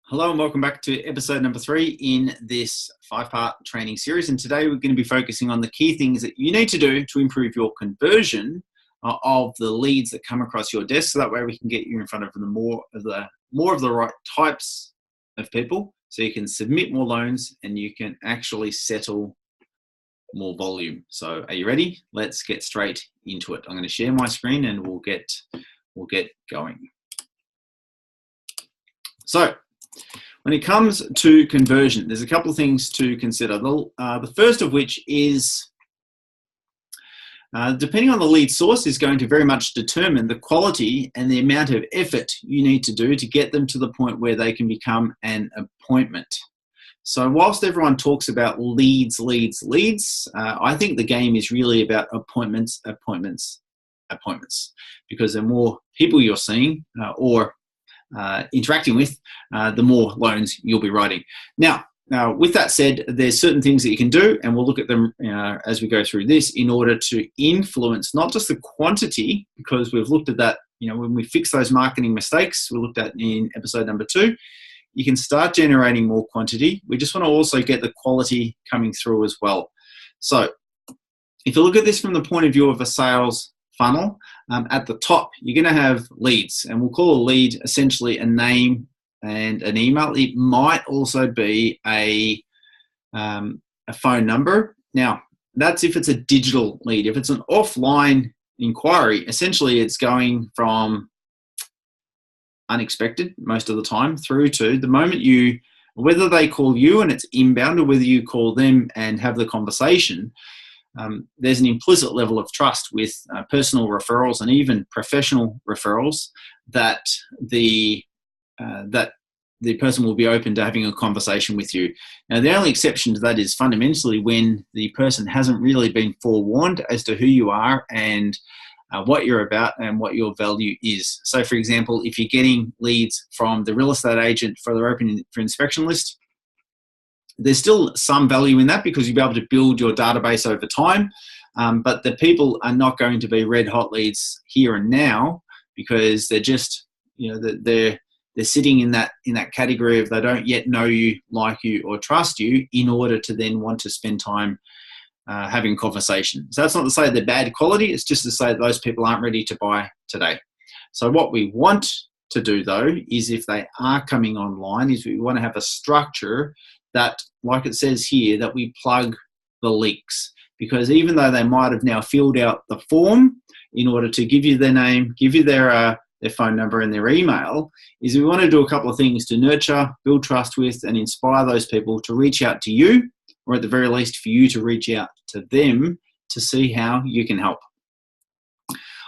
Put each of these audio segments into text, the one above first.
Hello and welcome back to episode number 3 in this 5-part training series. And today we're going to be focusing on the key things that you need to do to improve your conversion of the leads that come across your desk. So that way we can get you in front of the more of the right types of people, so you can submit more loans and you can actually settle more volume. So are you ready? Let's get straight into it. I'm going to share my screen and we'll get going. So when it comes to conversion, there's a couple of things to consider. The first of which is, depending on the lead source, is going to very much determine the quality and the amount of effort you need to do to get them to the point where they can become an appointment. So whilst everyone talks about leads, I think the game is really about appointments, because the more people you're seeing or interacting with, the more loans you'll be writing. Now, with that said, there's certain things that you can do, and we'll look at them as we go through this, in order to influence not just the quantity, because we've looked at that, when we fix those marketing mistakes, we looked at in episode number 2, you can start generating more quantity. We just want to also get the quality coming through as well. So if you look at this from the point of view of a sales funnel, at the top, you're going to have leads, and we'll call a lead essentially a name and an email. It might also be a phone number. Now, that's if it's a digital lead. If it's an offline inquiry, essentially it's going from unexpected most of the time through to the moment whether they call you and it's inbound, or whether you call them and have the conversation. There's an implicit level of trust with personal referrals and even professional referrals that the person will be open to having a conversation with you. Now, the only exception to that is fundamentally when the person hasn't really been forewarned as to who you are and what you're about and what your value is. So, for example, if you're getting leads from the real estate agent for their open for inspection list, there's still some value in that because you'll be able to build your database over time. But the people are not going to be red hot leads here and now, because they're just, they're sitting in that category of they don't yet know you, like you, or trust you in order to then want to spend time having conversation. So that's not to say they're bad quality. It's just to say that those people aren't ready to buy today. So what we want to do, though, is if they are coming online, is we want to have a structure that, like it says here, that we plug the leaks. Because even though they might have now filled out the form in order to give you their name, give you their phone number and their email, is we want to do a couple of things to nurture, build trust with, and inspire those people to reach out to you, or at the very least for you to reach out to them to see how you can help.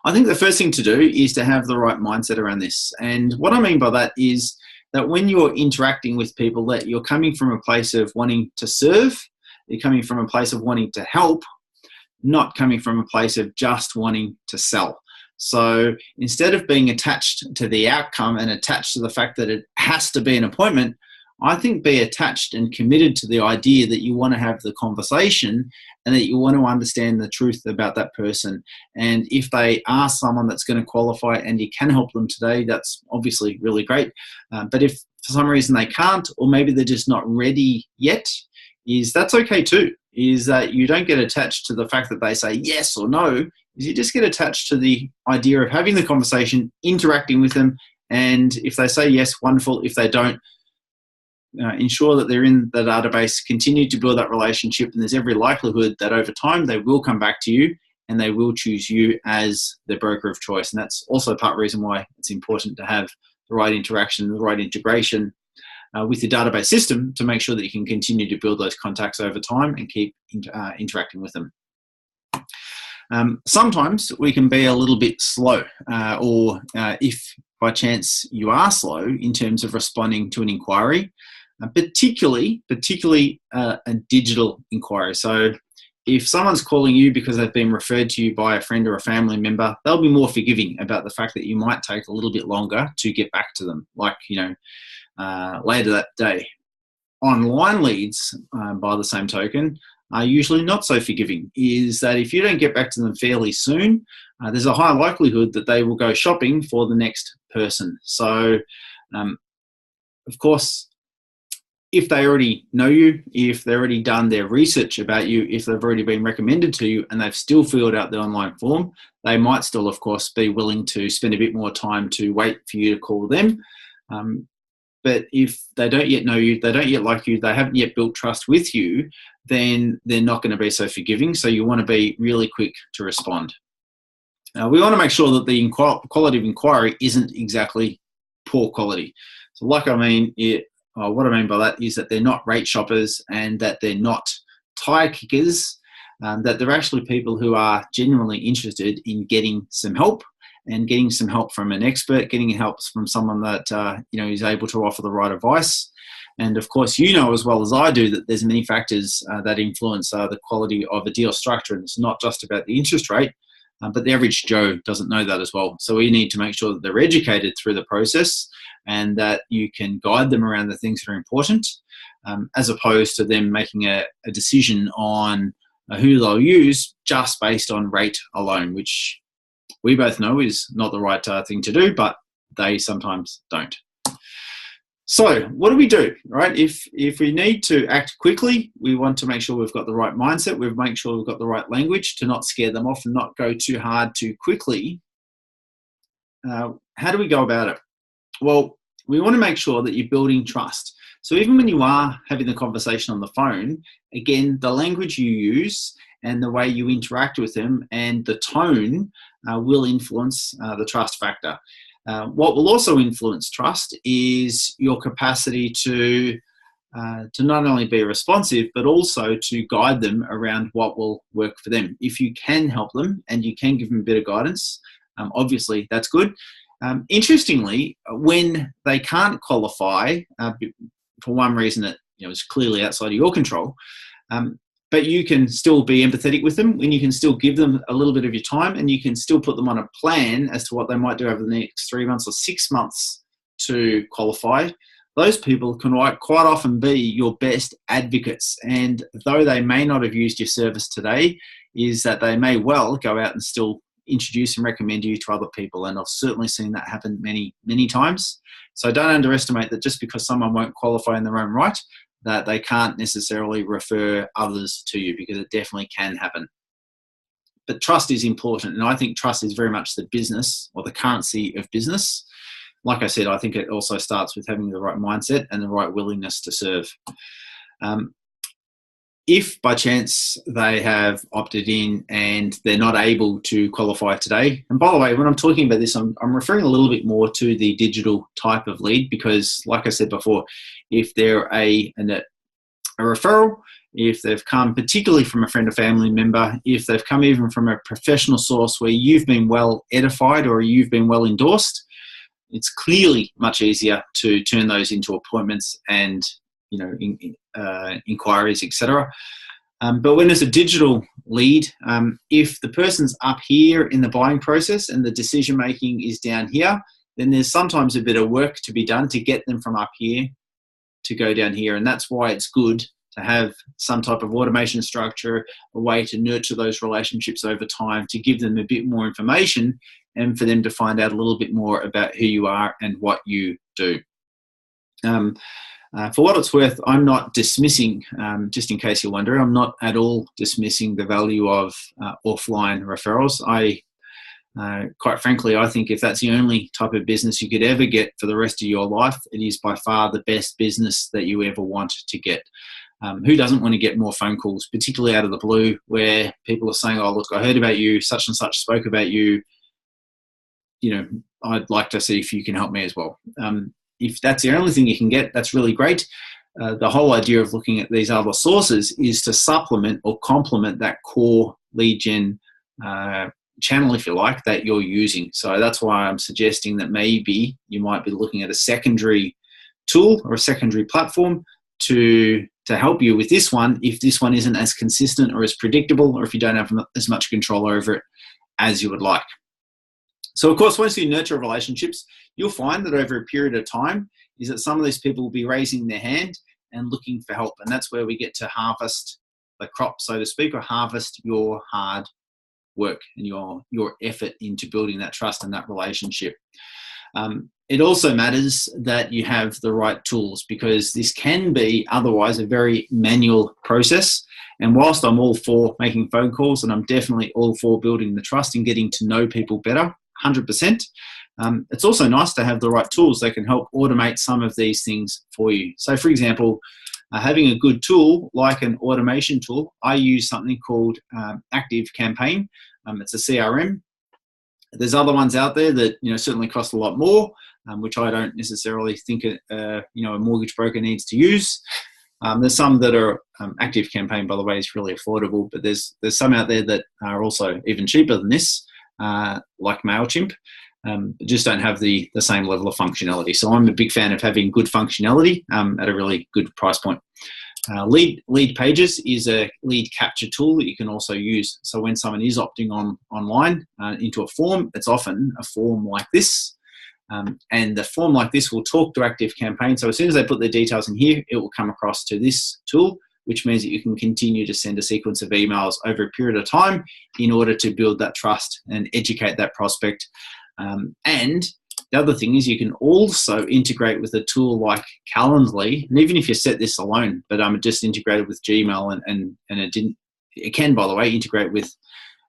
I think the first thing to do is to have the right mindset around this. And what I mean by that is that when you're interacting with people, that you're coming from a place of wanting to serve, you're coming from a place of wanting to help, not coming from a place of just wanting to sell. So instead of being attached to the outcome and attached to the fact that it has to be an appointment, I think be attached and committed to the idea that you want to have the conversation and that you want to understand the truth about that person. And if they are someone that's going to qualify and you can help them today, that's obviously really great. But if for some reason they can't, or maybe they're just not ready yet, that's okay too. Is that you don't get attached to the fact that they say yes or no, is you just get attached to the idea of having the conversation, interacting with them, and if they say yes, wonderful. If they don't, ensure that they're in the database, continue to build that relationship, and there's every likelihood that over time they will come back to you and they will choose you as their broker of choice. And that's also part of the reason why it's important to have the right interaction, the right integration with the database system to make sure that you can continue to build those contacts over time and keep interacting with them. Sometimes we can be a little bit slow, or if by chance you are slow in terms of responding to an inquiry, particularly a digital inquiry. So if someone's calling you because they've been referred to you by a friend or a family member, they'll be more forgiving about the fact that you might take a little bit longer to get back to them, like, later that day. Online leads, by the same token, are usually not so forgiving. Is that if you don't get back to them fairly soon, there's a high likelihood that they will go shopping for the next person. So Of course, if they already know you, if they've already done their research about you, if they've already been recommended to you and they've still filled out the online form, they might still, of course, be willing to spend a bit more time to wait for you to call them. But if they don't yet know you, they don't yet like you, they haven't yet built trust with you, then they're not going to be so forgiving. So you want to be really quick to respond. We want to make sure that the quality of inquiry isn't exactly poor quality. So what I mean by that is that they're not rate shoppers and that they're not tire kickers, that they're actually people who are genuinely interested in getting some help and getting some help from an expert, getting help from someone that is able to offer the right advice. And of course, you know as well as I do that there's many factors that influence the quality of a deal structure, and it's not just about the interest rate, but the average Joe doesn't know that as well. So we need to make sure that they're educated through the process and that you can guide them around the things that are important, as opposed to them making a decision on who they'll use just based on rate alone, which we both know is not the right thing to do, but they sometimes don't. So what do we do, right? If we need to act quickly, we want to make sure we've got the right mindset. We've make sure we've got the right language to not scare them off and not go too hard too quickly. How do we go about it? Well, we want to make sure that you're building trust. So even when you are having the conversation on the phone, again, the language you use and the way you interact with them and the tone will influence the trust factor. What will also influence trust is your capacity to not only be responsive, but also to guide them around what will work for them. If you can help them and you can give them a bit of guidance, obviously that's good. Interestingly, when they can't qualify for one reason that is clearly outside of your control, but you can still be empathetic with them and you can still give them a little bit of your time and you can still put them on a plan as to what they might do over the next 3 months or 6 months to qualify. Those people can quite often be your best advocates. And though they may not have used your service today, is that they may well go out and still introduce and recommend you to other people. And I've certainly seen that happen many, many times. So don't underestimate that just because someone won't qualify in their own right, that they can't necessarily refer others to you, because it definitely can happen. But trust is important, and I think trust is very much the business or the currency of business. Like I said, I think it also starts with having the right mindset and the right willingness to serve. If by chance they have opted in and they're not able to qualify today, and by the way, when I'm talking about this, I'm referring a little bit more to the digital type of lead, because like I said before, if they're a referral, if they've come particularly from a friend or family member, if they've come even from a professional source where you've been well edified or you've been well endorsed, it's clearly much easier to turn those into appointments and inquiries, etc. But when there's a digital lead, if the person's up here in the buying process and the decision making is down here, then there's sometimes a bit of work to be done to get them from up here to go down here. And that's why it's good to have some type of automation structure, a way to nurture those relationships over time, to give them a bit more information and for them to find out a little bit more about who you are and what you do. For what it's worth, I'm not dismissing, just in case you're wondering, I'm not at all dismissing the value of offline referrals. Quite frankly, I think if that's the only type of business you could ever get for the rest of your life, it is by far the best business that you ever want to get. Who doesn't want to get more phone calls, particularly out of the blue, where people are saying, oh, look, I heard about you, such and such spoke about you. I'd like to see if you can help me as well. If that's the only thing you can get, that's really great. The whole idea of looking at these other sources is to supplement or complement that core lead gen channel, if you like, that you're using. So that's why I'm suggesting that maybe you might be looking at a secondary tool or a secondary platform to help you with this one, if this one isn't as consistent or as predictable, or if you don't have as much control over it as you would like. So, of course, once you nurture relationships, you'll find that over a period of time is that some of these people will be raising their hand and looking for help. And that's where we get to harvest the crop, so to speak, or harvest your hard work and your effort into building that trust and that relationship. It also matters that you have the right tools, because this can be otherwise a very manual process. And whilst I'm all for making phone calls, and I'm definitely all for building the trust and getting to know people better, 100%, it's also nice to have the right tools that can help automate some of these things for you. So for example, having a good tool like an automation tool, I use something called Active Campaign. It's a CRM. There's other ones out there that certainly cost a lot more, which I don't necessarily think a mortgage broker needs to use. There's some that are Active Campaign, by the way, is really affordable, but there's some out there that are also even cheaper than this, like MailChimp, just don't have the same level of functionality. So I'm a big fan of having good functionality at a really good price point. Lead Pages is a lead capture tool that you can also use. So when someone is opting online into a form, it's often a form like this. And the form like this will talk to Active Campaign. So as soon as they put their details in here, it will come across to this tool, which means that you can continue to send a sequence of emails over a period of time in order to build that trust and educate that prospect. And the other thing is you can also integrate with a tool like Calendly, and even if you set this alone, but it just integrated with Gmail and it can, by the way, integrate with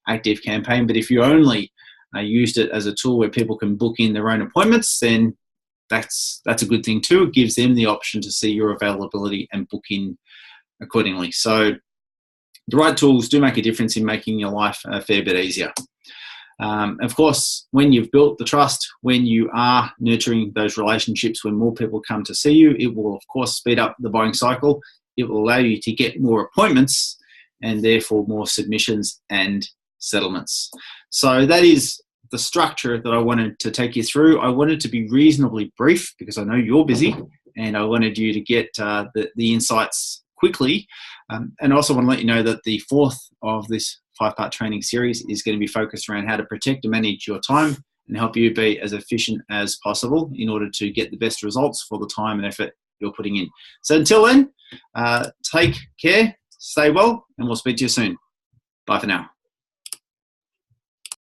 Active Campaign. But if you only used it as a tool where people can book in their own appointments, then that's a good thing too. It gives them the option to see your availability and book in accordingly. So the right tools do make a difference in making your life a fair bit easier. Of course, when you've built the trust, when you are nurturing those relationships, when more people come to see you, it will, of course, speed up the buying cycle. It will allow you to get more appointments and therefore more submissions and settlements. So that is the structure that I wanted to take you through. I wanted to be reasonably brief because I know you're busy, and I wanted you to get the insights quickly. And I also want to let you know that the fourth of this 5-part training series is going to be focused around how to protect and manage your time and help you be as efficient as possible in order to get the best results for the time and effort you're putting in. So until then, take care, stay well, and we'll speak to you soon. Bye for now.